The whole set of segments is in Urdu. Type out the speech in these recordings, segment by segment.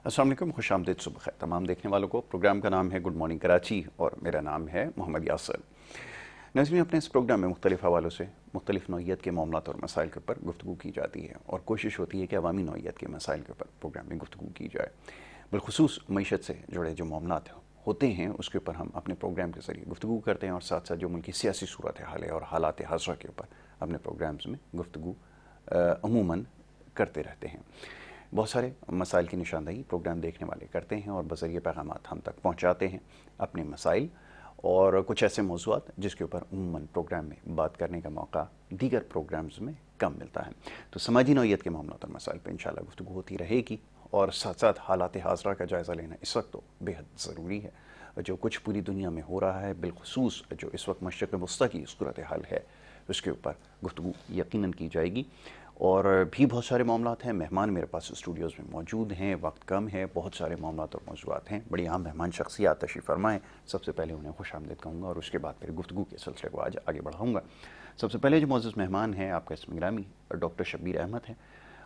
السلام علیکم، خوش آمدید، صبح خیر تمام دیکھنے والوں کو۔ پروگرام کا نام ہے گڈ مارننگ کراچی اور میرا نام ہے محمد یاسر۔ ناظرین، اپنے اس پروگرام میں مختلف حوالوں سے مختلف نوعیت کے معاملات اور مسائل کے اوپر گفتگو کی جاتی ہے اور کوشش ہوتی ہے کہ عوامی نوعیت کے مسائل کے اوپر پروگرام میں گفتگو کی جائے۔ بالخصوص معیشت سے جڑے جو معاملات ہوتے ہیں اس کے اوپر ہم اپنے پروگرام کے ذریعے گفتگو کرتے ہیں اور ساتھ ساتھ جو ملکی سیاسی صورتحال ہے اور حالات حاضرہ کے اوپر اپنے پروگرامز میں گفتگو عموماً کرتے رہتے ہیں۔ بہت سارے مسائل کی نشاندہی پروگرام دیکھنے والے کرتے ہیں اور بذریعہ پیغامات ہم تک پہنچاتے ہیں اپنے مسائل اور کچھ ایسے موضوعات جس کے اوپر عموماً پروگرام میں بات کرنے کا موقع دیگر پروگرامز میں کم ملتا ہے۔ تو سماجی نوعیت کے معاملات اور مسائل پہ انشاءاللہ گفتگو ہوتی رہے گی اور ساتھ ساتھ حالات حاضرہ کا جائزہ لینا اس وقت تو بے حد ضروری ہے۔ جو کچھ پوری دنیا میں ہو رہا ہے، بالخصوص جو اس وقت مشرق وسطیٰ کی صورتحال ہے، اس کے اوپر گفتگو یقیناً کی جائے گی اور بھی بہت سارے معاملات ہیں۔ مہمان میرے پاس اسٹوڈیوز میں موجود ہیں، وقت کم ہے، بہت سارے معاملات اور موضوعات ہیں، بڑی اہم مہمان شخصیات تشریف فرمائیں۔ سب سے پہلے انہیں خوش آمدید کہوں گا اور اس کے بعد پھر گفتگو کے سلسلے کو آج آگے بڑھاؤں گا۔ سب سے پہلے جو معزز مہمان ہیں، آپ کا اسم گرامی ڈاکٹر شبیر احمد ہیں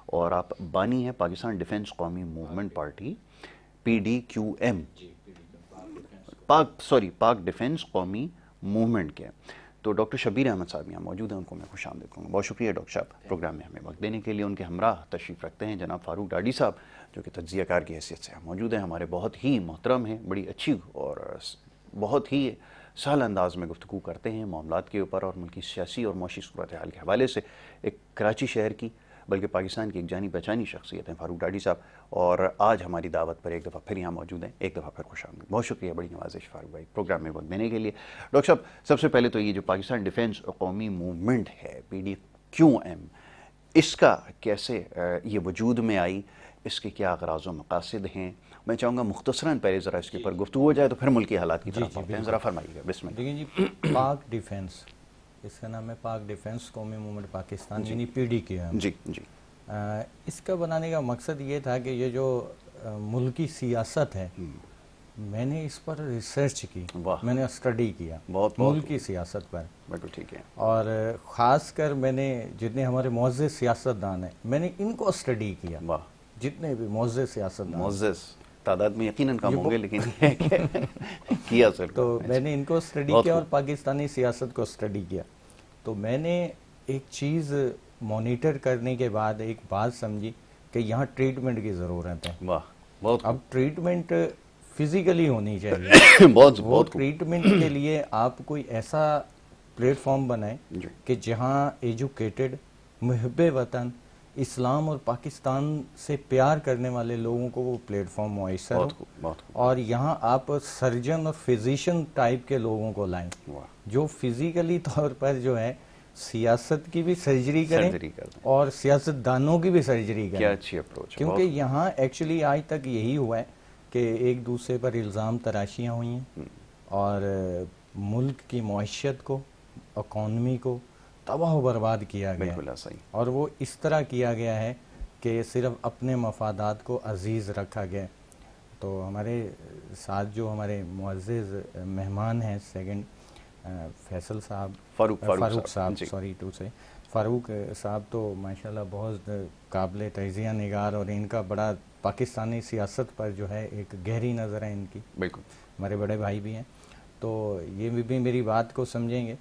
اور آپ بانی ہیں پاکستان ڈیفنس قومی موومنٹ پارٹی PDQM، پاک ڈیفنس قومی موومنٹ کے۔ تو ڈاکٹر شبیر احمد صاحب یہاں موجود ہیں، ان کو میں خوش آمدید کہوں گا۔ بہت شکریہ ڈاکٹر صاحب پروگرام میں ہمیں وقت دینے کے لیے۔ ان کے ہمراہ تشریف رکھتے ہیں جناب فاروق ڈاڈی صاحب، جو کہ تجزیہ کار کی حیثیت سے موجود ہیں، ہمارے بہت ہی محترم ہیں، بڑی اچھی اور بہت ہی سہل انداز میں گفتگو کرتے ہیں معاملات کے اوپر اور ملکی سیاسی اور معاشی صورتحال کے حوالے سے۔ ایک کراچی شہر کی بلکہ پاکستان کی ایک جانی پہچانی شخصیت ہیں فاروق ڈاڈی صاحب، اور آج ہماری دعوت پر ایک دفعہ پھر یہاں موجود ہیں۔ ایک دفعہ پھر خوش آمدید، بہت شکریہ، بڑی نوازش فاروق بھائی پروگرام میں وقت دینے کے لیے۔ ڈاکٹر صاحب، سب سے پہلے تو یہ جو پاکستان ڈیفنس قومی موومنٹ ہے PDQM، اس کا کیسے یہ وجود میں آئی، اس کے کیا اغراض و مقاصد ہیں؟ میں چاہوں گا مختصراً پہلے ذرا اس کے اوپر گفتگو ہو جائے تو پھر ملکی حالات کی طرف آتے ہیں، ذرا فرمائیے گا، بسم اللہ۔ دیکھیں جی، پاک ڈیفنس، اس کا نام ہے پاک ڈیفنس قومی موومنٹ پاکستان، یعنی PDQM۔ جی جی، اس کا بنانے کا مقصد یہ تھا کہ یہ جو ملکی سیاست ہے، میں نے اس پر ریسرچ کی، میں نے اسٹڈی کیا ملکی سیاست پر، بالکل ٹھیک ہے، اور خاص کر میں نے جتنے ہمارے معزز سیاستدان ہیں میں نے ان کو اسٹڈی کیا، جتنے بھی معزز سیاستدان، معزز تعداد میں یقیناً کم ہوں گے لیکن کیا سر، تو میں نے ان کو اسٹڈی کیا اور پاکستانی سیاست کو اسٹڈی کیا۔ تو میں نے ایک چیز مانیٹر کرنے کے بعد ایک بات سمجھی کہ یہاں ٹریٹمنٹ کی ضرورت ہے۔ بہت اب ٹریٹمنٹ فزیکلی ہونی چاہیے، وہ ٹریٹمنٹ کے لیے آپ کوئی ایسا پلیٹ فارم بنائیں کہ جہاں ایجوکیٹڈ، محب وطن، اسلام اور پاکستان سے پیار کرنے والے لوگوں کو وہ پلیٹ فارم میسر ہو، اور یہاں آپ سرجن اور فزیشین ٹائپ کے لوگوں کو لائیں جو فزیکلی طور پر جو ہے سیاست کی بھی سرجری کریں اور سیاست دانوں کی بھی سرجری کریں۔ کیا اچھی اپروچ ہے، کیونکہ یہاں ایکچولی آج تک یہی ہوا ہے کہ ایک دوسرے پر الزام تراشیاں ہوئی ہیں اور ملک کی معیشت کو، اکانومی کو تباہ و برباد کیا گیا ہے، اور وہ اس طرح کیا گیا ہے کہ صرف اپنے مفادات کو عزیز رکھا گیا۔ تو ہمارے ساتھ جو ہمارے معزز مہمان ہیں، سیکنڈ فیصل صاحب، فاروق صاحب، سوری ٹو سے، فاروق صاحب تو ماشاءاللہ بہت قابل تجزیہ نگار، اور ان کا بڑا پاکستانی سیاست پر جو ہے ایک گہری نظر ہے ان کی، بالکل ہمارے بڑے بھائی بھی ہیں، تو یہ بھی میری بات کو سمجھیں گے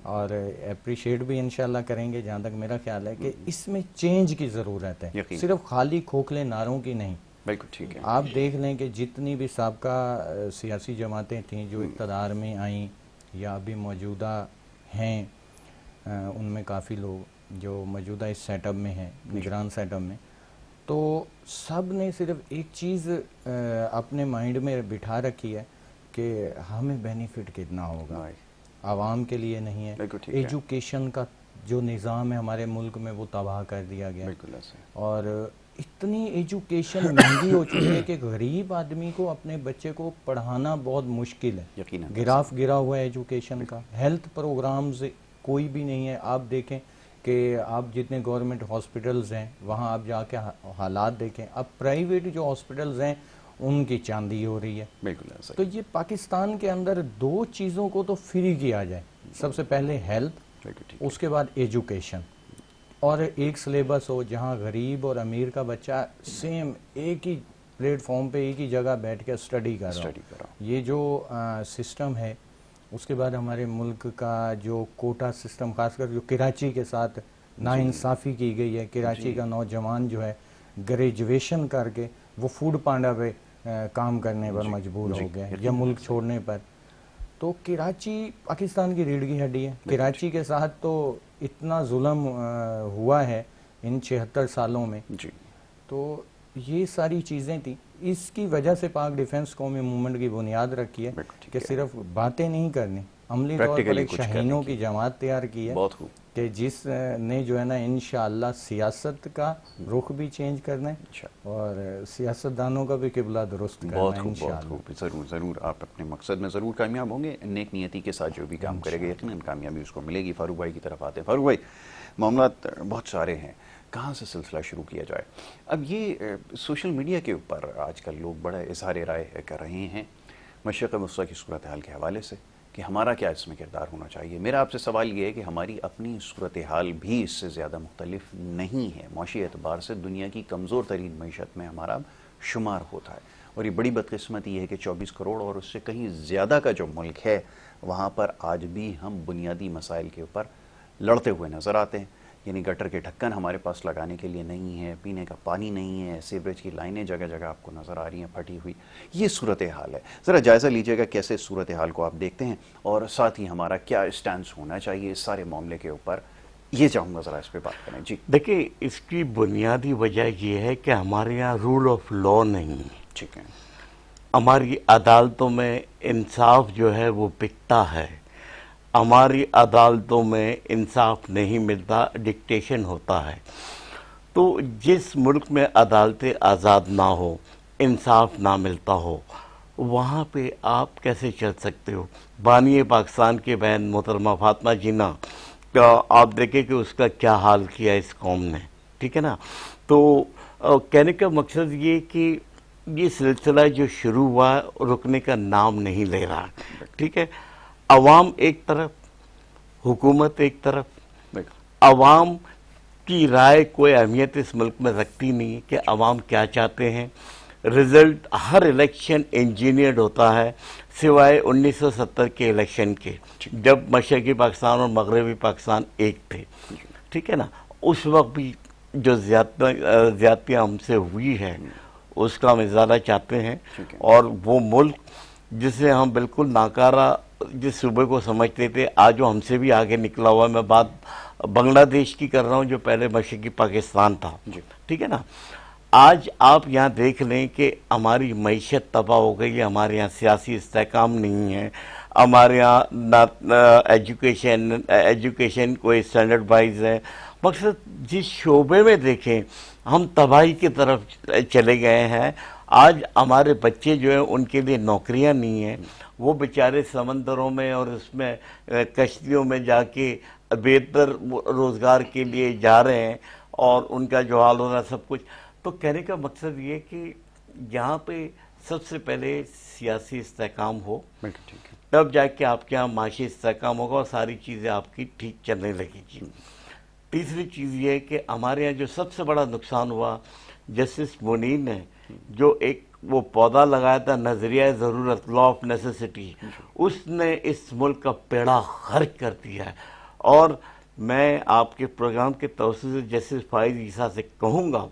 اور اپریشیٹ بھی انشاءاللہ کریں گے۔ جہاں تک میرا خیال ہے کہ اس میں چینج کی ضرورت ہے، صرف خالی کھوکھلے نعروں کی نہیں۔ بالکل ٹھیک ہے، آپ دیکھ لیں کہ جتنی بھی سابقہ سیاسی جماعتیں تھیں جو اقتدار میں آئیں یا ابھی موجودہ ہیں، ان میں کافی لوگ جو موجودہ اس سیٹ اپ میں ہیں، نگران سیٹ اپ میں، تو سب نے صرف ایک چیز اپنے مائنڈ میں بٹھا رکھی ہے کہ ہمیں بینیفٹ کتنا ہوگا، عوام کے لیے نہیں ہے۔ ایجوکیشن کا جو نظام ہے ہمارے ملک میں وہ تباہ کر دیا گیا، اور اتنی ایجوکیشن مہنگی ہو چکی ہے کہ غریب آدمی کو اپنے بچے کو پڑھانا بہت مشکل ہے، گراف گرا ہوا ہے ایجوکیشن کا، ہیلتھ پروگرامز کوئی بھی نہیں ہے۔ آپ دیکھیں کہ آپ جتنے گورنمنٹ ہاسپٹلز ہیں وہاں آپ جا کے حالات دیکھیں، اب پرائیویٹ جو ہاسپٹلز ہیں ان کی چاندی ہو رہی ہے۔ بالکل، تو یہ پاکستان کے اندر دو چیزوں کو تو فری کیا جائے، سب سے پہلے ہیلتھ، اس کے بعد ایجوکیشن، اور ایک سلیبس ہو جہاں غریب اور امیر کا بچہ سیم ایک ہی پلیٹ فارم پہ ایک ہی جگہ بیٹھ کے اسٹڈی کر رہا ہوں. یہ جو سسٹم ہے اس کے بعد ہمارے ملک کا جو کوٹا سسٹم، خاص کر جو کراچی کے ساتھ ناانصافی کی گئی ہے، کراچی کا نوجوان جو ہے گریجویشن کر کے وہ فوڈ پانڈا پہ کام کرنے پر مجبور ہو گیا ہے یا ملک چھوڑنے پر. تو کراچی پاکستان کی ریڑھ کی ہڈی ہے. کراچی کے ساتھ تو اتنا ظلم ہوا ہے ان 76 سالوں میں. تو یہ ساری چیزیں تھیں. اس کی وجہ سے پاک ڈیفنس قومی موومنٹ کی بنیاد رکھی ہے کہ صرف باتیں نہیں کرنی، عملی طور پر ایک شاہینوں کی جماعت تیار کی ہے کہ جس نے جو ہے نا انشاءاللہ سیاست کا رخ بھی چینج کرنا ہے اور سیاستدانوں کا بھی قبلہ درست کرنا ہے انشاءاللہ. ضرور ضرور آپ اپنے مقصد میں ضرور کامیاب ہوں گے. نیک نیتی کے ساتھ جو بھی کام کرے گا یقیناً کامیابی اس کو ملے گی. فاروق بھائی کی طرف آتے ہیں. فاروق بھائی، معاملات بہت سارے ہیں، کہاں سے سلسلہ شروع کیا جائے؟ اب یہ سوشل میڈیا کے اوپر آج کل لوگ بڑا اظہار رائے کر رہے ہیں مشرق وسطیٰ کی صورتحال کے حوالے سے کہ ہمارا کیا اس میں کردار ہونا چاہیے. میرا آپ سے سوال یہ ہے کہ ہماری اپنی صورتحال بھی اس سے زیادہ مختلف نہیں ہے. معاشی اعتبار سے دنیا کی کمزور ترین معیشت میں ہمارا شمار ہوتا ہے اور یہ بڑی بدقسمتی ہے کہ 24 کروڑ اور اس سے کہیں زیادہ کا جو ملک ہے وہاں پر آج بھی ہم بنیادی مسائل کے اوپر لڑتے ہوئے نظر آتے ہیں. یعنی گٹر کے ڈھکن ہمارے پاس لگانے کے لیے نہیں ہے، پینے کا پانی نہیں ہے، سیوریج کی لائنیں جگہ جگہ آپ کو نظر آ رہی ہیں پھٹی ہوئی. یہ صورتحال ہے. ذرا جائزہ لیجئے گا کیسے صورتحال کو آپ دیکھتے ہیں اور ساتھ ہی ہمارا کیا اسٹینس ہونا چاہیے اس سارے معاملے کے اوپر. یہ چاہوں گا ذرا اس پہ بات کریں. جی دیکھیں، اس کی بنیادی وجہ یہ ہے کہ ہمارے یہاں رول آف لا نہیں ہے. ٹھیک ہے. ہماری عدالتوں میں انصاف جو ہے وہ بکتا ہے. ہماری عدالتوں میں انصاف نہیں ملتا، ڈکٹیشن ہوتا ہے. تو جس ملک میں عدالتیں آزاد نہ ہو، انصاف نہ ملتا ہو، وہاں پہ آپ کیسے چل سکتے ہو؟ بانی پاکستان کے بہن محترمہ فاطمہ جینا کا آپ دیکھیں کہ اس کا کیا حال کیا اس قوم نے. ٹھیک ہے نا. تو کہنے کا مقصد یہ کہ یہ سلسلہ جو شروع ہوا رکنے کا نام نہیں لے رہا. ٹھیک ہے. عوام ایک طرف، حکومت ایک طرف. عوام کی رائے کوئی اہمیت اس ملک میں رکھتی نہیں ہے کہ عوام کیا چاہتے ہیں. رزلٹ ہر الیکشن انجینئرڈ ہوتا ہے سوائے 1970 کے الیکشن کے، جب مشرقی پاکستان اور مغربی پاکستان ایک تھے. ٹھیک ہے نا. اس وقت بھی جو زیادتیاں ہم سے ہوئی ہے اس کا ہم ازالہ چاہتے ہیں. اور وہ ملک جسے ہم بالکل ناکارہ جس صوبے کو سمجھتے تھے آج وہ ہم سے بھی آگے نکلا ہوا ہے. میں بات بنگلہ دیش کی کر رہا ہوں جو پہلے مشرقی پاکستان تھا. ٹھیک ہے نا. آج آپ یہاں دیکھ لیں کہ ہماری معیشت تباہ ہو گئی ہے. ہمارے یہاں سیاسی استحکام نہیں ہے. ہمارے یہاں ایجوکیشن کوئی اسٹینڈرڈ وائز ہے. مقصد جس شعبے میں دیکھیں ہم تباہی کی طرف چلے گئے ہیں. آج ہمارے بچے جو ہیں ان کے لیے نوکریاں نہیں ہیں. وہ بیچارے سمندروں میں اور اس میں کشتیوں میں جا کے بہتر روزگار کے لیے جا رہے ہیں اور ان کا جو حال ہو رہا ہے سب کچھ. تو کہنے کا مقصد یہ کہ یہاں پہ سب سے پہلے سیاسی استحکام ہو، تب جا کے آپ کے یہاں معاشی استحکام ہوگا اور ساری چیزیں آپ کی ٹھیک چلنے لگے گی. تیسری چیز یہ ہے کہ ہمارے یہاں جو سب سے بڑا نقصان ہوا، جسٹس منیر نے جو ایک وہ پودا لگایا تھا نظریہ ضرورت، لا آف نیسیسٹی، اس نے اس ملک کا بیڑا غرق کر دیا ہے. اور میں آپ کے پروگرام کے توسط سے جسٹس فائز عیسیٰ سے کہوں گا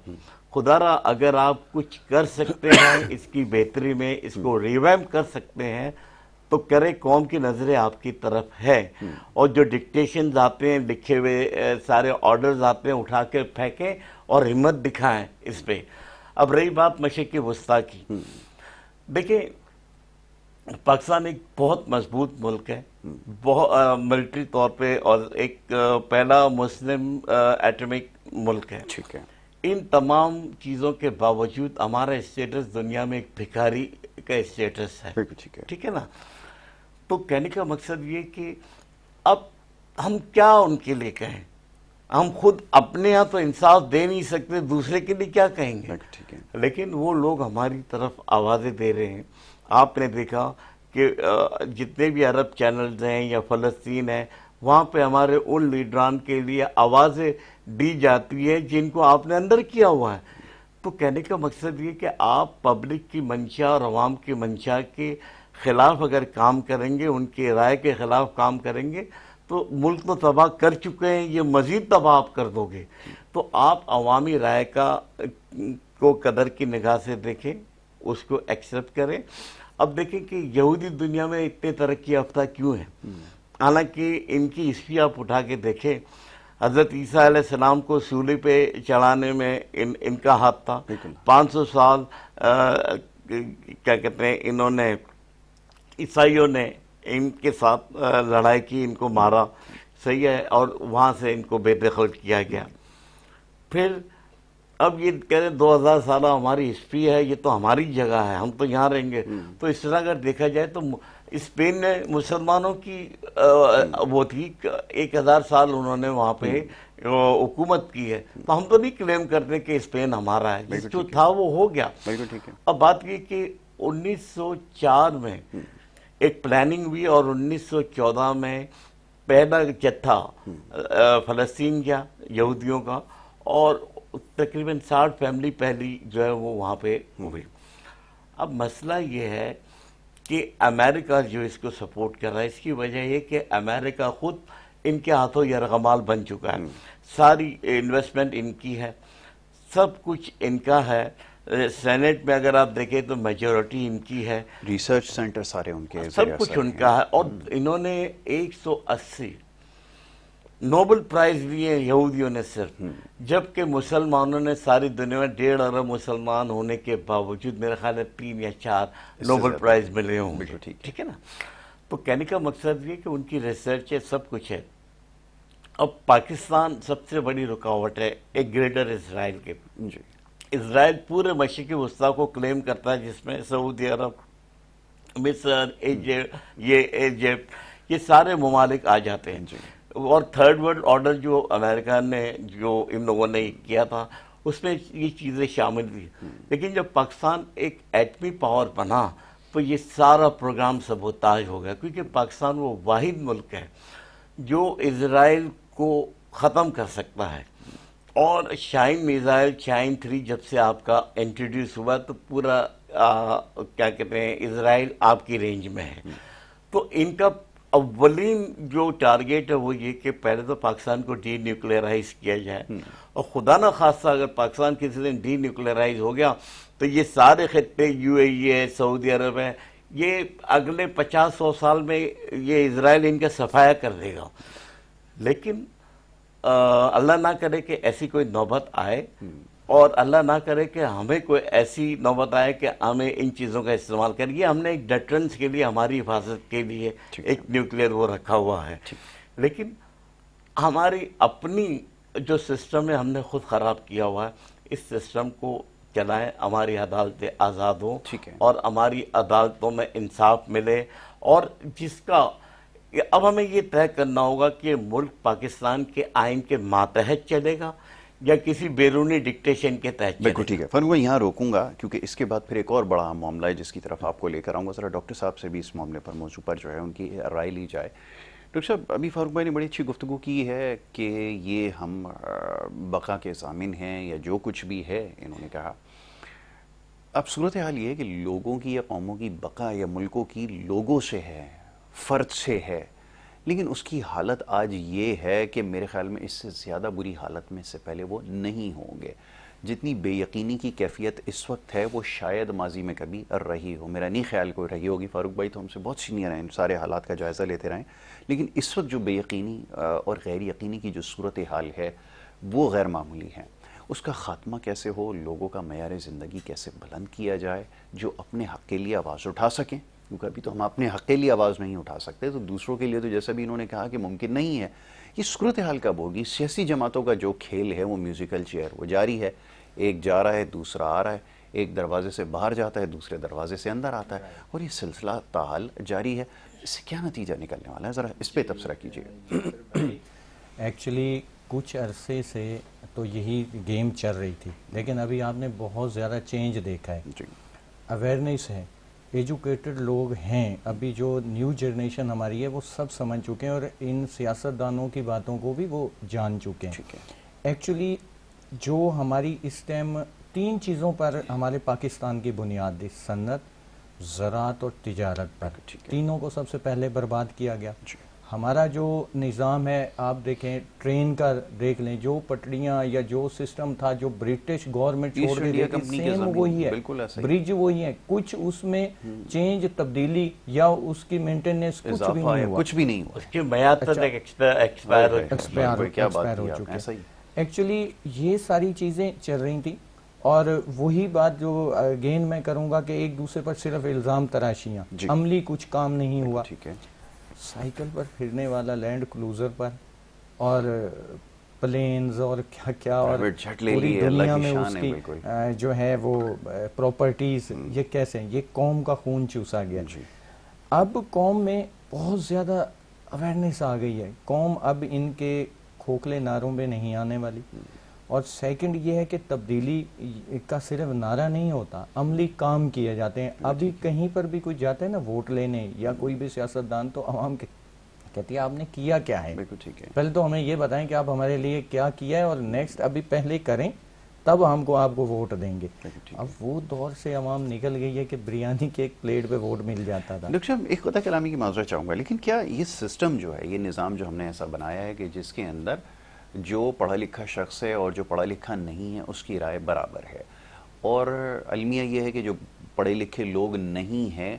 خدا را اگر آپ کچھ کر سکتے ہیں اس کی بہتری میں، اس کو ریویمپ کر سکتے ہیں تو کرے. قوم کی نظریں آپ کی طرف ہے اور جو ڈکٹیشنز آتے ہیں لکھے ہوئے سارے آرڈرز آتے ہیں اٹھا کے پھینکیں اور ہمت دکھائیں اس پہ. اب رہی بات مشرقی وسطیٰ کی، دیکھیں پاکستان ایک بہت مضبوط ملک ہے بہت ملٹری طور پہ اور ایک پہلا مسلم ایٹمک ملک ہے. ٹھیک ہے. ان تمام چیزوں کے باوجود ہمارا اسٹیٹس دنیا میں ایک بھکاری کا اسٹیٹس ہے. ٹھیک ہے نا. تو کہنے کا مقصد یہ کہ اب ہم کیا ان کے لیے کہیں؟ ہم خود اپنے یہاں تو انصاف دے نہیں سکتے، دوسرے کے لیے کیا کہیں گے؟ لیکن وہ لوگ ہماری طرف آوازیں دے رہے ہیں. آپ نے دیکھا کہ جتنے بھی عرب چینلز ہیں یا فلسطین ہیں وہاں پہ ہمارے ان لیڈران کے لیے آوازیں دی جاتی ہے جن کو آپ نے اندر کیا ہوا ہے. تو کہنے کا مقصد یہ کہ آپ پبلک کی منشا اور عوام کی منشا کے خلاف اگر کام کریں گے، ان کی رائے کے خلاف کام کریں گے، تو ملک تو تباہ کر چکے ہیں، یہ مزید تباہ آپ کر دو گے. تو آپ عوامی رائے کو قدر کی نگاہ سے دیکھیں، اس کو ایکسیپٹ کریں. اب دیکھیں کہ یہودی دنیا میں اتنے ترقی یافتہ کیوں ہیں؟ حالانکہ ان کی ہسٹری آپ اٹھا کے دیکھیں، حضرت عیسیٰ علیہ السلام کو سولی پہ چڑھانے میں ان کا ہاتھ تھا. 500 سال کیا کہتے ہیں، انہوں نے عیسائیوں نے ان کے ساتھ لڑائی کی، ان کو مارا، صحیح ہے، اور وہاں سے ان کو بے دخل کیا گیا. پھر اب یہ کہہ رہے 2000 سالہ ہماری ہسٹری ہے، یہ تو ہماری جگہ ہے، ہم تو یہاں رہیں گے. تو اس طرح اگر دیکھا جائے تو اسپین نے مسلمانوں کی وہ تھی 1000 سال انہوں نے وہاں پہ حکومت کی ہے. تو ہم تو نہیں کلیم کرتے کہ اسپین ہمارا ہے، جو تھا وہ ہو گیا. اب بات یہ کہ 1904 میں ایک پلاننگ ہوئی اور 1914 میں پہلا جتھا فلسطین گیا یہودیوں کا، اور تقریباً 60 فیملی پہلی جو ہے وہ وہاں پہ ہوئی. اب مسئلہ یہ ہے کہ امریکہ جو اس کو سپورٹ کر رہا ہے، اس کی وجہ یہ کہ امریکہ خود ان کے ہاتھوں یرغمال بن چکا ہے. ساری انویسٹمنٹ ان کی ہے، سب کچھ ان کا ہے. سینٹ میں اگر آپ دیکھیں تو میجورٹی ان کی ہے، ریسرچ سینٹر سارے ان کے، سب کچھ ان کا ہے. اور انہوں نے 180 نوبل پرائز لیے یہودیوں نے صرف، جبکہ مسلمانوں نے ساری دنیا میں 1.5 ارب مسلمان ہونے کے باوجود میرے خیال ہے 3 یا 4 نوبل پرائز ملے ہوں گے. ٹھیک ہے نا؟ تو کہنے کا مقصد یہ کہ ان کی ریسرچ ہے، سب کچھ ہے. اب پاکستان سب سے بڑی رکاوٹ ہے ایک گریٹر اسرائیل کے. اسرائیل پورے مشرقی وسطیٰ کو کلیم کرتا ہے، جس میں سعودی عرب، مصر، ایجپٹ، یہ سارے ممالک آ جاتے ہیں. اور تھرڈ ورلڈ آرڈر جو امریکہ نے، جو ان لوگوں نے کیا تھا، اس میں یہ چیزیں شامل تھی. لیکن جب پاکستان ایک ایٹمی پاور بنا تو یہ سارا پروگرام سبوتاژ ہو گیا، کیونکہ پاکستان وہ واحد ملک ہے جو اسرائیل کو ختم کر سکتا ہے. اور شاہین میزائل، شاہین 3 جب سے آپ کا انٹروڈیوس ہوا تو پورا کیا کہتے ہیں اسرائیل آپ کی رینج میں ہے. تو ان کا اولین جو ٹارگیٹ ہے وہ یہ کہ پہلے تو پاکستان کو ڈی نیوکلیئرائز کیا جائے، اور خدا نہ خواستہ اگر پاکستان کسی دن ڈی نیوکلیئرائز ہو گیا تو یہ سارے خطے، یو اے ای ہے، سعودی عرب ہے، یہ اگلے 50-100 سال میں یہ اسرائیل ان کا صفایا کر دے گا. لیکن اللہ نہ کرے کہ ایسی کوئی نوبت آئے، اور اللہ نہ کرے کہ ہمیں کوئی ایسی نوبت آئے کہ ہمیں ان چیزوں کا استعمال کریں. یہ ہم نے ایک ڈیٹرنس کے لیے، ہماری حفاظت کے لیے ایک نیوکلیئر وہ رکھا ہوا ہے. لیکن ہماری اپنی جو سسٹم ہے ہم نے خود خراب کیا ہوا ہے. اس سسٹم کو چلائیں، ہماری عدالتیں آزاد ہوں اور ہماری عدالتوں میں انصاف ملے. اور جس کا اب ہمیں یہ طے کرنا ہوگا کہ ملک پاکستان کے آئین کے ماتحت چلے گا یا کسی بیرونی ڈکٹیشن کے تحت چلے گا. بالکل ٹھیک ہے. فاروق، یہاں روکوں گا کیونکہ اس کے بعد پھر ایک اور بڑا معاملہ ہے جس کی طرف آپ کو لے کر آؤں گا. ذرا ڈاکٹر صاحب سے بھی اس معاملے پر، موضوع پر جو ہے ان کی رائے لی جائے. ڈاکٹر صاحب، ابھی فاروق بھائی نے بڑی اچھی گفتگو کی ہے کہ یہ ہم بقا کے ضامن ہیں یا جو کچھ بھی ہے انہوں نے کہا. اب صورتحال یہ ہے کہ لوگوں کی یا قوموں کی بقا یا ملکوں کی لوگوں سے ہے، فرد سے ہے، لیکن اس کی حالت آج یہ ہے کہ میرے خیال میں اس سے زیادہ بری حالت میں سے پہلے وہ نہیں ہوں گے. جتنی بے یقینی کی کیفیت اس وقت ہے وہ شاید ماضی میں کبھی رہی ہو. میرا نہیں خیال کوئی رہی ہوگی. فاروق بھائی تو ہم سے بہت سینئر ہیں، سارے حالات کا جائزہ لیتے رہیں. لیکن اس وقت جو بے یقینی اور غیر یقینی کی جو صورتحال ہے وہ غیر معمولی ہے. اس کا خاتمہ کیسے ہو، لوگوں کا معیار زندگی کیسے بلند کیا جائے جو اپنے حق کے لیے آواز اٹھا سکیں، کیونکہ ابھی تو ہم اپنے حق کے لیے آواز نہیں اٹھا سکتے تو دوسروں کے لیے تو جیسا بھی انہوں نے کہا کہ ممکن نہیں ہے. یہ صورتحال کب ہوگی؟ سیاسی جماعتوں کا جو کھیل ہے وہ میوزیکل چیئر وہ جاری ہے. ایک جا رہا ہے، دوسرا آ رہا ہے، ایک دروازے سے باہر جاتا ہے، دوسرے دروازے سے اندر آتا ہے، اور یہ سلسلہ تاحال جاری ہے. اس سے کیا نتیجہ نکلنے والا ہے؟ ذرا اس پہ تبصرہ کیجیے. ایکچولی کچھ عرصے سے تو یہی گیم چل رہی تھی، لیکن ابھی آپ نے بہت زیادہ چینج دیکھا ہے. اویئرنیس ہے، ایجوکیٹڈ لوگ ہیں، ابھی جو نیو جنریشن ہماری ہے وہ سب سمجھ چکے ہیں اور ان سیاستدانوں کی باتوں کو بھی وہ جان چکے ہیں. ایکچولی جو ہماری اس ٹائم 3 چیزوں پر ہمارے پاکستان کی بنیاد تھی، صنعت، زراعت اور تجارت پر، تینوں کو سب سے پہلے برباد کیا گیا۔ ہمارا جو نظام ہے آپ دیکھیں، ٹرین کا دیکھ لیں، جو پٹڑیاں یا جو سسٹم تھا جو برٹش گورنمنٹ چھوڑ کے گئی تھی، سیم وہی ہے، برج وہی ہے، کچھ اس میں چینج تبدیلی یا اس کی مینٹیننس کچھ بھی نہیں ہوا، کچھ بھی نہیں ہوا، اس کے میعاد تک ایکسپائر ہو چکے ہیں۔ ایکچولی یہ ساری چیزیں چل رہی تھیں، اور وہی بات جو اگین میں کروں گا کہ ایک دوسرے پر صرف الزام تراشیاں، عملی کچھ کام نہیں ہوا۔ سائیکل پر پھرنے والا لینڈ کروزر پر اور پلینز اور کیا کیا اور پوری دنیا میں اس کی جو ہے وہ پراپرٹیز، یہ کیسے ہیں، یہ قوم کا خون چوسا گیا۔ اب قوم میں بہت زیادہ اویئرنیس آ گئی ہے، قوم اب ان کے کھوکھلے نعروں میں نہیں آنے والی۔ اور سیکنڈ یہ ہے کہ تبدیلی کا صرف نعرہ نہیں ہوتا، عملی کام کیے جاتے ہیں۔ ابھی کہیں پر بھی کوئی جاتا ہے نا ووٹ لینے یا کوئی بھی سیاستدان، تو عوام کہتی ہے آپ نے کیا کیا ہے، پہلے تو ہمیں یہ بتائیں کہ آپ ہمارے لیے کیا کیا ہے، اور نیکسٹ ابھی پہلے کریں تب ہم کو آپ کو ووٹ دیں گے۔ اب وہ دور سے عوام نکل گئی ہے کہ بریانی کے ایک پلیٹ پہ ووٹ مل جاتا تھا۔ ڈاکٹر صاحب ایک خطا کلامی کی معذرت چاہوں گا، لیکن کیا یہ سسٹم جو ہے، یہ نظام جو ہم نے ایسا بنایا ہے کہ جس کے اندر جو پڑھا لکھا شخص ہے اور جو پڑھا لکھا نہیں ہے اس کی رائے برابر ہے، اور المیہ یہ ہے کہ جو پڑھے لکھے لوگ نہیں ہیں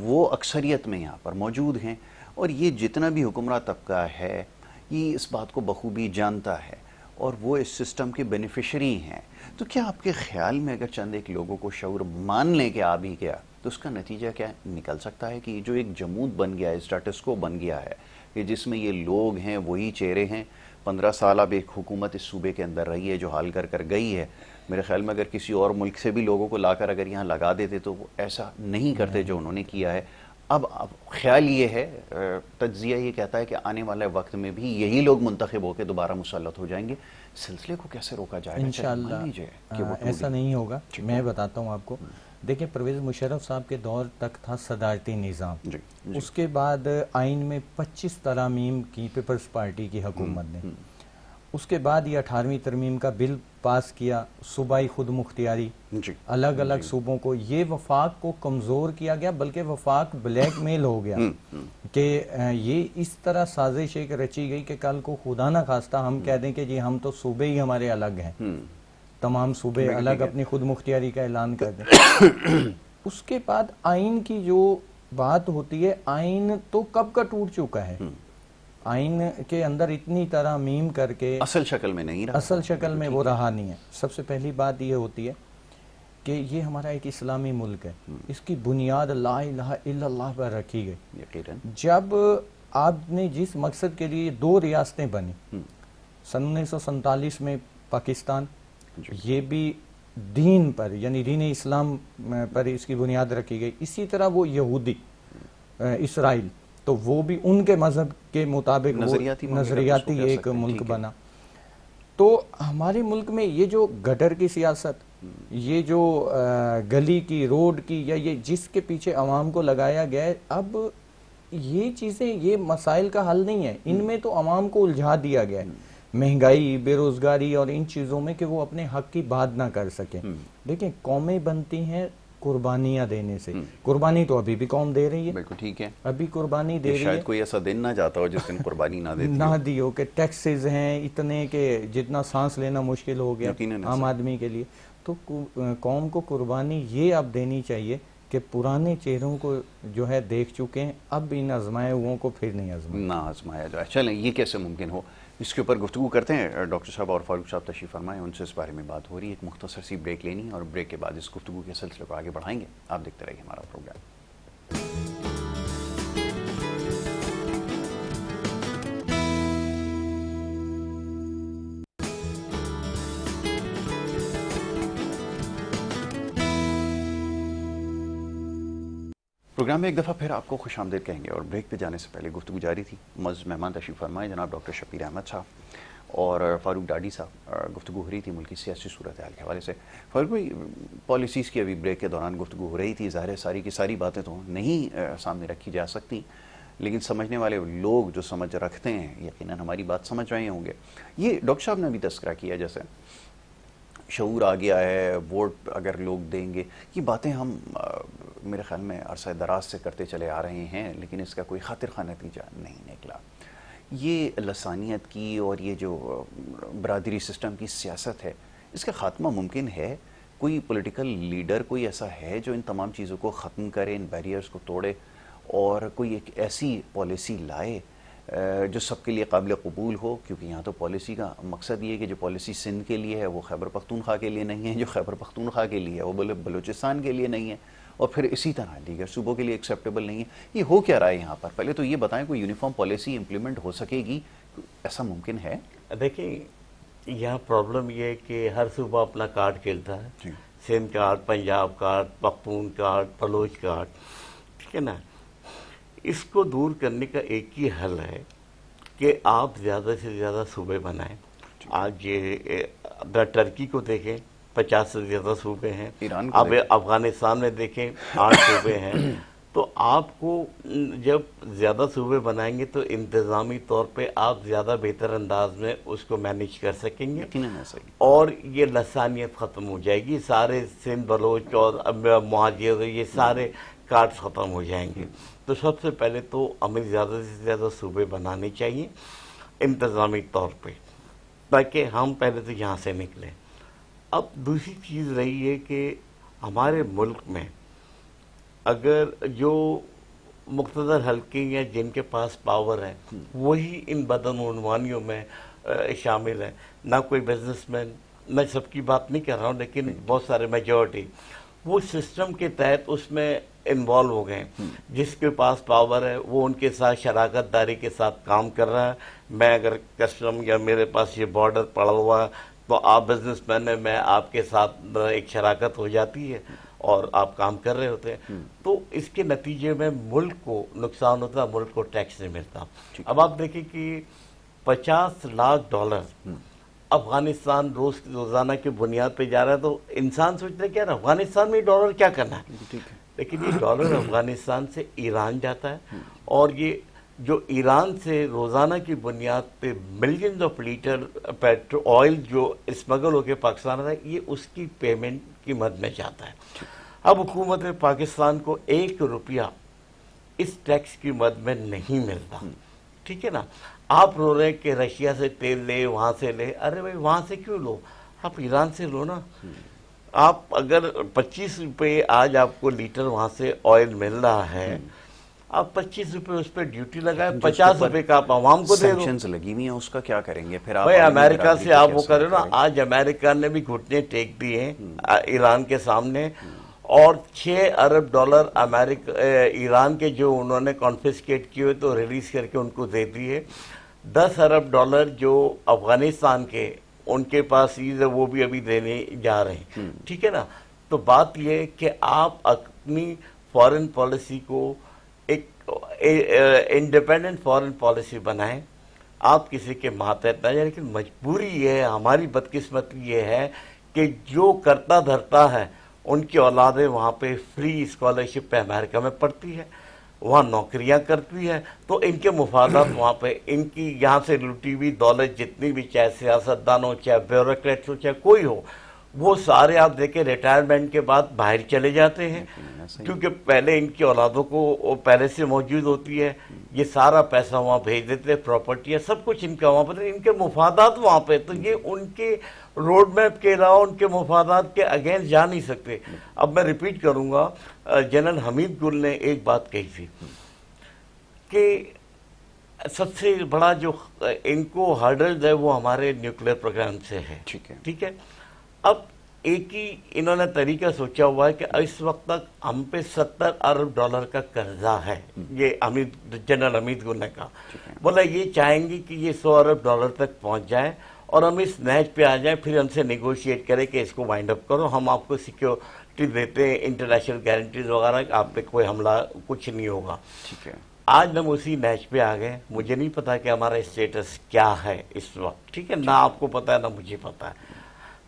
وہ اکثریت میں یہاں پر موجود ہیں، اور یہ جتنا بھی حکمراں طبقہ ہے یہ اس بات کو بخوبی جانتا ہے اور وہ اس سسٹم کے بینیفیشری ہیں؟ تو کیا آپ کے خیال میں اگر چند ایک لوگوں کو شعور مان لیں کہ آ بھی گیا تو اس کا نتیجہ کیا نکل سکتا ہے کہ جو ایک جمود بن گیا ہے، اسٹیٹس کو بن گیا ہے کہ جس میں یہ لوگ ہیں وہی چہرے ہیں، 15 سال اب ایک حکومت اس صوبے کے اندر رہی ہے جو حال کر کر گئی ہے، میرے خیال میں اگر کسی اور ملک سے بھی لوگوں کو لا کر اگر یہاں لگا دیتے تو وہ ایسا نہیں کرتے جو انہوں نے کیا ہے۔ اب خیال یہ ہے، تجزیہ یہ کہتا ہے کہ آنے والے وقت میں بھی یہی لوگ منتخب ہو کے دوبارہ مسلط ہو جائیں گے، سلسلے کو کیسے روکا جائے گا؟ انشاءاللہ ایسا نہیں ہوگا۔ میں بتاتا ہوں آپ کو، دیکھیں پرویز مشرف صاحب کے دور تک تھا صدارتی نظام، اس کے بعد آئین میں 25 ترامیم کی پیپلز پارٹی کی حکومت نے، اس کے بعد یہ 18ویں ترمیم کا بل پاس کیا، صوبائی خود مختیاری، الگ الگ صوبوں کو، یہ وفاق کو کمزور کیا گیا، بلکہ وفاق بلیک میل ہو گیا کہ یہ اس طرح سازش ایک رچی گئی کہ کل کو خدا نہ خواستہ ہم کہہ دیں کہ جی ہم تو صوبے ہی ہمارے الگ ہیں، تمام صوبے الگ اپنی خود مختیاری کا اعلان کر دیں۔ اس کے بعد آئین کی جو بات ہوتی ہے، آئین تو کب کا ٹوٹ چکا ہے، آئین کے اندر اتنی ترامیم کر کے اصل شکل میں نہیں رہا، اصل شکل میں وہ رہا نہیں ہے۔ سب سے پہلی بات یہ ہوتی ہے کہ یہ ہمارا ایک اسلامی ملک ہے، اس کی بنیاد لا الہ الا اللہ پر رکھی گئی۔ جب آپ نے جس مقصد کے لیے 2 ریاستیں بنی، سن 1947 میں پاکستان، یہ بھی دین پر یعنی دین اسلام پر اس کی بنیاد رکھی گئی، اسی طرح وہ یہودی اسرائیل، تو وہ بھی ان کے مذہب کے مطابق نظریاتی ایک ملک بنا۔ تو ہمارے ملک میں یہ جو گٹر کی سیاست، یہ جو گلی کی، روڈ کی، یا یہ جس کے پیچھے عوام کو لگایا گیا ہے، اب یہ چیزیں، یہ مسائل کا حل نہیں ہے، ان میں تو عوام کو الجھا دیا گیا ہے، مہنگائی، بے روزگاری اور ان چیزوں میں کہ وہ اپنے حق کی بات نہ کر سکیں۔ دیکھیں قومیں بنتی ہیں قربانیاں دینے سے، قربانی تو ابھی بھی قوم دے رہی ہے، بالکل ٹھیک ہے، ابھی قربانی دے رہی ہے، شاید کوئی ایسا دن نہ جاتا ہو جس دن قربانی نہ دیتی نہ دی ہو، کہ ٹیکسز ہیں اتنے کہ جتنا سانس لینا مشکل ہو گیا عام آدمی کے لیے۔ تو قوم کو قربانی یہ اب دینی چاہیے کہ پرانے چہروں کو جو ہے دیکھ چکے ہیں، اب ان آزمائے ہوں کو پھر نہیں آزمایا جائے۔ چلیں یہ کیسے ممکن ہو، اس کے اوپر گفتگو کرتے ہیں۔ ڈاکٹر صاحب اور فاروق صاحب تشریف فرمائیں، ان سے اس بارے میں بات ہو رہی ہے، ایک مختصر سی بریک لینی اور بریک کے بعد اس گفتگو کے سلسلے کو آگے بڑھائیں گے۔ آپ دیکھتے رہیے ہمارا پروگرام۔ پروگرام میں ایک دفعہ پھر آپ کو خوش آمدید کہیں گے، اور بریک پہ جانے سے پہلے گفتگو جاری تھی، معزز مہمان تشریف فرمائے جناب ڈاکٹر شبیر احمد صاحب اور فاروق ڈاڈی صاحب۔ گفتگو ہو رہی تھی ملکی سیاسی صورتحال کے حوالے سے۔ فاروق بھائی، پالیسیز کی ابھی بریک کے دوران گفتگو ہو رہی تھی، ظاہر ہے ساری کی ساری باتیں تو نہیں سامنے رکھی جا سکتی، لیکن سمجھنے والے لوگ جو سمجھ رکھتے ہیں یقیناً ہماری بات سمجھ رہے ہوں گے۔ یہ ڈاکٹر صاحب نے بھی تذکرہ کیا، جیسے شعور آ گیا ہے، ووٹ اگر لوگ دیں گے، یہ باتیں ہم میرے خیال میں عرصہ دراز سے کرتے چلے آ رہے ہیں، لیکن اس کا کوئی خاطر خواہ نتیجہ نہیں نکلا. یہ لسانیت کی اور یہ جو برادری سسٹم کی سیاست ہے، اس کا خاتمہ ممکن ہے؟ کوئی پولیٹیکل لیڈر کوئی ایسا ہے جو ان تمام چیزوں کو ختم کرے، ان بیریئرز کو توڑے اور کوئی ایک ایسی پالیسی لائے جو سب کے لیے قابل قبول ہو؟ کیونکہ یہاں تو پالیسی کا مقصد یہ ہے کہ جو پالیسی سندھ کے لیے ہے وہ خیبر پختونخوا کے لیے نہیں ہے، جو خیبر پختونخوا کے لیے ہے وہ بلوچستان کے لیے نہیں ہے، اور پھر اسی طرح دیگر صوبوں کے لیے ایکسیپٹیبل نہیں ہے. یہ ہو کیا رہا ہے یہاں پر؟ پہلے تو یہ بتائیں کوئی یونیفارم پالیسی امپلیمنٹ ہو سکے گی؟ ایسا ممکن ہے؟ دیکھیں یہاں پرابلم یہ ہے کہ ہر صوبہ اپنا کارڈ کھیلتا ہے. جی. Sindh card, Punjab card, Pakhtun card, Baloch card, ٹھیک ہے نا. اس کو دور کرنے کا ایک ہی حل ہے کہ آپ زیادہ سے زیادہ صوبے بنائیں. آج یہ ٹرکی کو دیکھیں، 50 سے زیادہ صوبے ہیں. ایران کو اب افغانستان میں دیکھیں 8 صوبے ہیں. تو آپ کو جب زیادہ صوبے بنائیں گے تو انتظامی طور پہ آپ زیادہ بہتر انداز میں اس کو مینیج کر سکیں گے، اور یہ لسانیت ختم ہو جائے گی. سارے سندھ بلوچ اور مہاجر یہ سارے کارڈ ختم ہو جائیں گے. تو سب سے پہلے تو ہمیں زیادہ سے زیادہ صوبے بنانے چاہیے انتظامی طور پہ، تاکہ ہم پہلے تو یہاں سے نکلیں. اب دوسری چیز رہی ہے کہ ہمارے ملک میں اگر جو مقتدر حلقے یا جن کے پاس پاور ہے وہی ان بدعنوانیوں میں شامل ہیں، نہ کوئی بزنس مین، میں سب کی بات نہیں کر رہا ہوں لیکن بہت سارے میجورٹی وہ سسٹم کے تحت اس میں انوالو ہو گئے. جس کے پاس پاور ہے وہ ان کے ساتھ شراکت داری کے ساتھ کام کر رہا ہے. میں اگر کسٹم یا میرے پاس یہ بارڈر پڑا ہوا ہے تو آپ بزنس مین ہیں، میں آپ کے ساتھ ایک شراکت ہو جاتی ہے اور آپ کام کر رہے ہوتے ہیں. تو اس کے نتیجے میں ملک کو نقصان ہوتا ہے، ملک کو ٹیکس نہیں ملتا. اب آپ دیکھیں کہ $50 لاکھ افغانستان روزانہ کی بنیاد پہ جا رہا ہے. تو انسان سوچتا ہے کہ یار افغانستان میں ڈالر کیا کرنا ہے، لیکن یہ ڈالر افغانستان سے ایران جاتا ہے، اور یہ جو ایران سے روزانہ کی بنیاد پہ ملینز آف لیٹر آئل جو اسمگل ہو کے پاکستان آتا ہے، یہ اس کی پیمنٹ کی مد میں جاتا ہے. اب حکومت پاکستان کو $1 اس ٹیکس کی مد میں نہیں ملتا. ٹھیک ہے نا. آپ رو رہے ہیں کہ رشیا سے تیل لے، وہاں سے لے. ارے بھائی وہاں سے کیوں لو، آپ ایران سے لو نا. آپ اگر $25 آج آپ کو لیٹر وہاں سے آئل مل رہا ہے، آپ $25 اس پہ ڈیوٹی لگائے، $50 کا آپ عوام کو دے دو. سینکشنز لگی ہوئی ہیں، اس کا کیا کریں گے پھر آپ؟ بھائی امریکہ سے آپ وہ کریں نا. آج امریکہ نے بھی گھٹنے ٹیک دیے ہیں ایران کے سامنے، اور $6 ارب ایران کے جو انہوں نے کانفسکیٹ کیے ہوئے تو ریلیز کر کے ان کو دے دیے. $10 ارب جو افغانستان کے ان کے پاس چیز ہے وہ بھی ابھی دینے جا رہے ہیں. ٹھیک ہے نا. تو بات یہ ہے کہ آپ اپنی فارن پالیسی کو ایک انڈیپینڈنٹ فارن پالیسی بنائیں. آپ کسی کے ماتحت نہ جائیں. لیکن مجبوری یہ ہے، ہماری بدقسمتی یہ ہے کہ جو کرتا دھرتا ہے ان کی اولادیں وہاں پہ فری اسکالرشپ پہ امریکہ میں پڑھتی ہے، وہاں نوکریاں کرتی ہے. تو ان کے مفادات وہاں پہ ان کی یہاں سے لوٹی ہوئی دولت جتنی بھی، چاہے سیاستدان ہو، چاہے بیوروکریٹس ہو، چاہے کوئی ہو، وہ سارے آپ دیکھیں ریٹائرمنٹ کے بعد باہر چلے جاتے ہیں، کیونکہ پہلے ان کی اولادوں کو پہلے سے موجود ہوتی ہے. یہ سارا پیسہ وہاں بھیج دیتے ہیں، پراپرٹی ہے، سب کچھ ان کا وہاں پر، ان کے مفادات وہاں پہ. تو یہ ان کے روڈ میپ کے علاوہ ان کے مفادات کے اگینسٹ جا نہیں سکتے. اب میں ریپیٹ کروں گا، جنرل حمید گل نے ایک بات کہی تھی کہ سب سے بڑا جو ان کو ہرڈل ہے وہ ہمارے نیوکلیر پروگرام سے ہے. ٹھیک ہے. اب ایک ہی انہوں نے طریقہ سوچا ہوا ہے کہ اس وقت تک ہم پہ $70 ارب کا قرضہ ہے. یہ جنرل حمید گل نے کہا. بولا یہ چاہیں گے کہ یہ $100 ارب تک پہنچ جائے اور ہم اس نہج پہ آ جائیں، پھر ہم سے نیگوشیٹ کریں کہ اس کو وائنڈ اپ کرو، ہم آپ کو سیکیورٹی دیتے ہیں، انٹرنیشنل گارنٹیز وغیرہ، آپ پہ کوئی حملہ کچھ نہیں ہوگا. آج ہم اسی نہج پہ آ گئے. مجھے نہیں پتا کہ ہمارا اسٹیٹس کیا ہے اس وقت. ٹھیک ہے. نہ آپ کو پتا ہے نہ مجھے پتا ہے.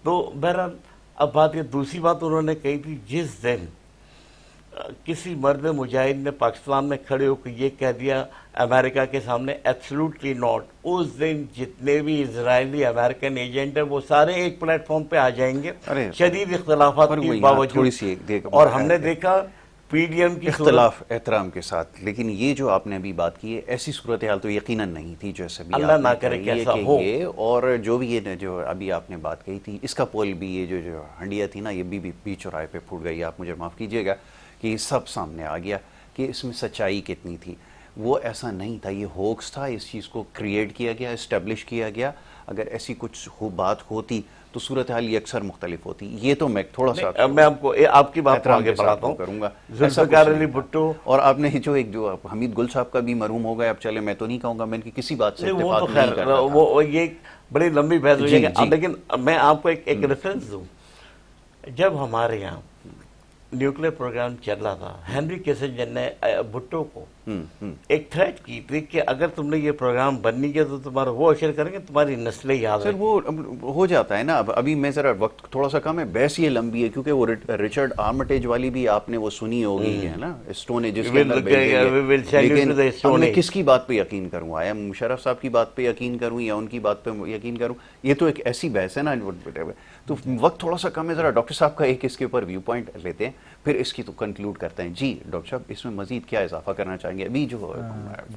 تو بہرحال اب بات یہ دوسری بات انہوں نے کہی تھی، جس دن کسی مرد مجاہد نے پاکستان میں کھڑے ہو کے یہ کہہ دیا امریکہ کے سامنے ایبسلوٹلی ناٹ، اس دن جتنے بھی اسرائیلی امریکن ایجنٹ ہیں وہ سارے ایک پلیٹ فارم پہ آ جائیں گے شدید اختلافات کے باوجود. اور ہم نے دیکھا پی ڈی ایم کی اختلاف احترام کے ساتھ، لیکن یہ جو آپ نے ابھی بات کی ہے ایسی صورتحال تو یقیناً نہیں تھی جیسے بھی اللہ نہ کرے کہ ایسا ہو. اور جو بھی یہ جو ابھی آپ نے بات کہی تھی اس کا پول بھی، یہ جو ہنڈیا تھی نا، یہ بھی بیچ چوراہے پہ پھوٹ گئی. آپ مجھے معاف کیجیے گا کہ یہ سب سامنے آ گیا کہ اس میں سچائی کتنی تھی. وہ ایسا نہیں تھا، یہ ہوکس تھا، اس چیز کو کریٹ کیا گیا، اسٹیبلش کیا گیا. اگر ایسی کچھ بات ہوتی تو صورتحال یہ اکثر مختلف ہوتی. یہ تو میں تھوڑا سا میں آپ کو آپ کی بات آگے بڑھاتا ہوں کروں گا. ذوالفقار علی بھٹو اور آپ نے جو حمید گل صاحب کا بھی مرحوم ہو گیا. اب چلے میں تو نہیں کہوں گا، میں کسی بات سے اتفاق نہیں کرتا، وہ یہ بڑی لمبی بحث ہو جائے گی. لیکن میں آپ کو ایک ریفرنس دوں. جب ہمارے یہاں نیوکلیر پروگرام چل رہا تھا، ہینری کیسنجر نے بھٹو کو ایک تھریٹ کی تھی کہ اگر تم نے یہ پروگرام بند نہیں کیا تو تمہارا وہ اشر کریں گے، تمہاری نسلیں یاد سر. وہ ہو جاتا ہے نا. ابھی میں ذرا وقت تھوڑا سا کم ہے، بحث یہ لمبی ہے کیونکہ وہ ریچرڈ آرمٹیج والی بھی آپ نے وہ سنی ہوگی ہے نا، اسٹون ایجز کے اندر. لیکن اب میں کس کی بات پہ یقین کروں؟ آیا مشرف صاحب کی بات پہ یقین کروں یا ان کی بات پہ یقین کروں؟ یہ تو ایک ایسی بحث ہے نا. تو وقت تھوڑا سا کم ہے، ذرا ڈاکٹر صاحب کا ایک اس کے اوپر ویو پوائنٹ لیتے ہیں، پھر اس کی تو کنکلوڈ کرتے ہیں. جی ڈاکٹر صاحب، اس میں مزید کیا اضافہ کرنا چاہیں گے؟ ابھی جو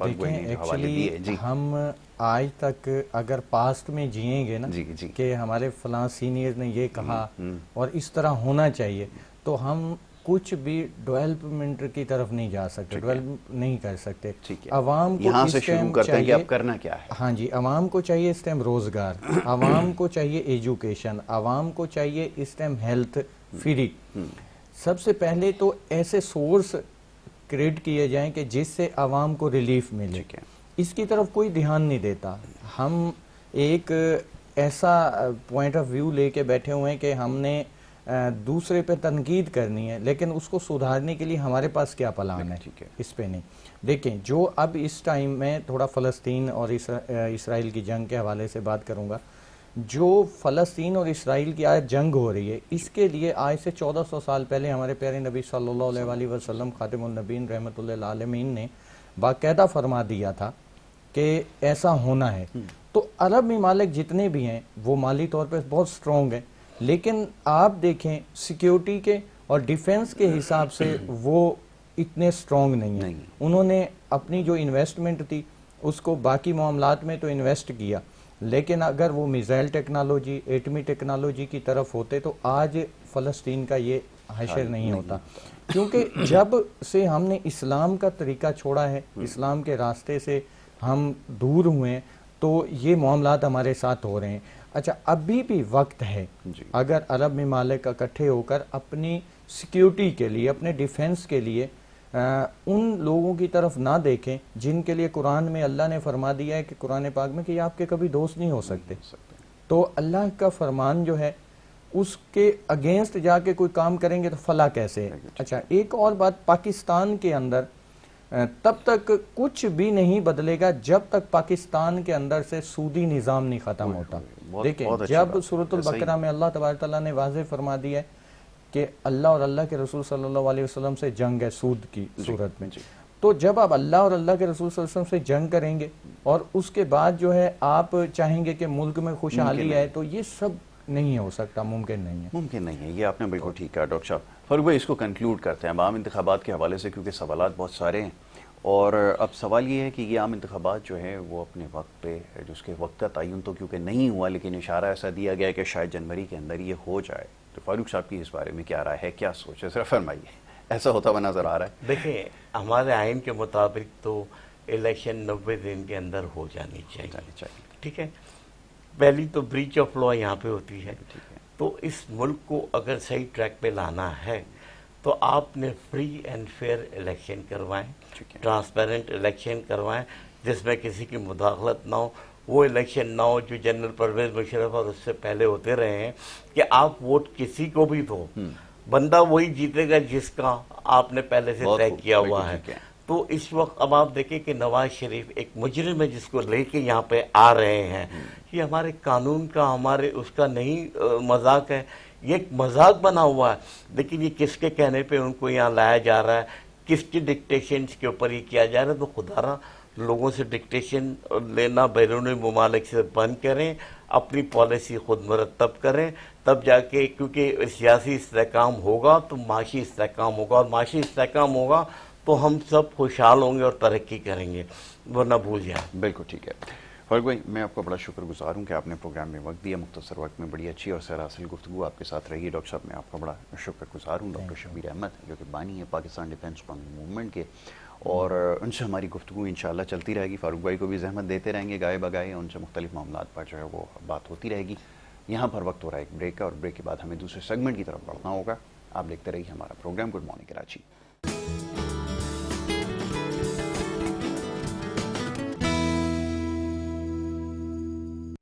ایکچولی ہم آج تک اگر پاسٹ میں جئیں گے نا کہ ہمارے فلاں سینئر نے یہ کہا اور اس طرح ہونا چاہیے، تو ہم کچھ بھی ڈیولپمنٹ کی طرف نہیں جا سکتے، ڈیولپ نہیں کر سکتے. عوام کو یہاں سے شروع کرتے ہیں کہ اب کرنا کیا ہے. ہاں جی، عوام کو چاہیے اس ٹائم روزگار، عوام کو چاہیے ایجوکیشن، عوام کو چاہیے اس ٹائم ہیلتھ فری. سب سے پہلے تو ایسے سورس کریٹ کیے جائیں کہ جس سے عوام کو ریلیف ملے. اس کی طرف کوئی دھیان نہیں دیتا. ہم ایک ایسا پوائنٹ آف ویو لے کے بیٹھے ہوئے ہیں کہ ہم نے دوسرے پہ تنقید کرنی ہے، لیکن اس کو سدھارنے کے لیے ہمارے پاس کیا پلان ہے اس پہ نہیں. دیکھیں، جو اب اس ٹائم میں تھوڑا فلسطین اور اسرائیل کی جنگ کے حوالے سے بات کروں گا. جو فلسطین اور اسرائیل کی آج جنگ ہو رہی ہے، اس کے لیے آج سے 1400 سال پہلے ہمارے پیارے نبی صلی اللہ علیہ وسلم خاتم النبیین رحمۃ اللہ العالمین نے باقاعدہ فرما دیا تھا کہ ایسا ہونا ہے. تو عرب ممالک جتنے بھی ہیں وہ مالی طور پہ بہت سٹرونگ ہیں، لیکن آپ دیکھیں سیکیورٹی کے اور ڈیفنس کے حساب سے وہ اتنے سٹرونگ نہیں ہیں. انہوں نے اپنی جو انویسٹمنٹ تھی اس کو باقی معاملات میں تو انویسٹ کیا، لیکن اگر وہ میزائل ٹیکنالوجی، ایٹمی ٹیکنالوجی کی طرف ہوتے تو آج فلسطین کا یہ حشر نہیں ہوتا. کیونکہ جب سے ہم نے اسلام کا طریقہ چھوڑا ہے، اسلام کے راستے سے ہم دور ہوئے ہیں، تو یہ معاملات ہمارے ساتھ ہو رہے ہیں. اچھا، ابھی بھی وقت ہے اگر عرب ممالک اکٹھے ہو کر اپنی سیکیورٹی کے لیے، اپنے ڈیفنس کے لیے ان لوگوں کی طرف نہ دیکھیں جن کے لیے قرآن میں اللہ نے فرما دیا ہے کہ قرآن پاک میں کہ یہ آپ کے کبھی دوست نہیں ہو سکتے. تو اللہ کا فرمان جو ہے اس کے اگینسٹ جا کے کوئی کام کریں گے تو فلاح کیسے ہے. اچھا، ایک اور بات، پاکستان کے اندر تب تک کچھ بھی نہیں بدلے گا جب تک پاکستان کے اندر سے سودی نظام نہیں ختم ہوتا. دیکھیں، جب سورۃ البقرہ میں اللہ تبارک تعالیٰ نے واضح فرما دیا ہے کہ اللہ اور اللہ کے رسول صلی اللہ علیہ وسلم سے جنگ ہے سود کی صورت میں، تو جب آپ اللہ اور اللہ کے رسول صلی اللہ علیہ وسلم سے جنگ کریں گے اور اس کے بعد جو ہے آپ چاہیں گے کہ ملک میں خوشحالی آئے، تو یہ سب نہیں ہو سکتا، ممکن نہیں ہے. ممکن نہیں ہے، یہ آپ نے بالکل ٹھیک کہا ڈاکٹر صاحب. فاروق بھائی، اس کو کنکلوڈ کرتے ہیں عام انتخابات کے حوالے سے، کیونکہ سوالات بہت سارے ہیں. اور اب سوال یہ ہے کہ یہ عام انتخابات جو ہے وہ اپنے وقت پہ، جس کے وقت کا تعین تو کیونکہ نہیں ہوا، لیکن اشارہ ایسا دیا گیا کہ شاید جنوری کے اندر یہ ہو جائے. تو فاروق صاحب کی اس بارے میں کیا رائے ہے، کیا سوچ ہے، ذرا فرمائیے. ایسا ہوتا ہوا نظر آ رہا ہے. دیکھیں، ہمارے آئین کے مطابق تو الیکشن 90 دن کے اندر ہو جانی چاہیے. ٹھیک ہے، پہلی تو بریچ آف لا یہاں پہ ہوتی ہے. تو اس ملک کو اگر صحیح ٹریک پہ لانا ہے تو آپ نے فری اینڈ فیئر الیکشن کروائیں، ٹرانسپیرنٹ الیکشن کروائیں جس میں کسی کی مداخلت نہ ہو. وہ الیکشن نہ ہو جو جنرل پرویز مشرف اور اس سے پہلے ہوتے رہے ہیں کہ آپ ووٹ کسی کو بھی دو، بندہ وہی جیتے گا جس کا آپ نے پہلے سے طے کیا ہوا ہے. تو اس وقت اب آپ دیکھیں کہ نواز شریف ایک مجرم ہے جس کو لے کے یہاں پہ آ رہے ہیں. یہ ہمارے قانون کا، ہمارے اس کا نہیں مذاق ہے. یہ ایک مذاق بنا ہوا ہے. لیکن یہ کس کے کہنے پہ ان کو یہاں لایا جا رہا ہے, کس کی ڈکٹیشنز کے اوپر یہ کیا جا رہا ہے؟ تو خدا را لوگوں سے ڈکٹیشن لینا بیرونی ممالک سے بند کریں, اپنی پالیسی خود مرتب کریں, تب جا کے, کیونکہ سیاسی استحکام ہوگا تو معاشی استحکام ہوگا, اور معاشی استحکام ہوگا تو ہم سب خوشحال ہوں گے اور ترقی کریں گے, ورنہ بھول جائیں. بالکل ٹھیک ہے. فاروق بھائی, میں آپ کا بڑا شکر گزار ہوں کہ آپ نے پروگرام میں وقت دیا, مختصر وقت میں بڑی اچھی اور سراسل گفتگو آپ کے ساتھ رہی. ڈاکٹر صاحب, میں آپ کا بڑا شکر گزار ہوں. ڈاکٹر شبیر احمد, جو کہ بانی ہے پاکستان ڈیفینس موومنٹ کے, اور ان سے ہماری گفتگو انشاءاللہ چلتی رہے گی. فاروق بھائی کو بھی زحمت دیتے رہیں گے گائے بگائے, ان سے مختلف معاملات پر جو ہے وہ بات ہوتی رہے گی. یہاں پر وقت ہو رہا ہے ایک بریک کا, اور بریک کے بعد ہمیں دوسرے سیگمنٹ کی طرف بڑھنا ہوگا. آپ دیکھتے رہیے ہمارا پروگرام گڈ مارننگ کراچی.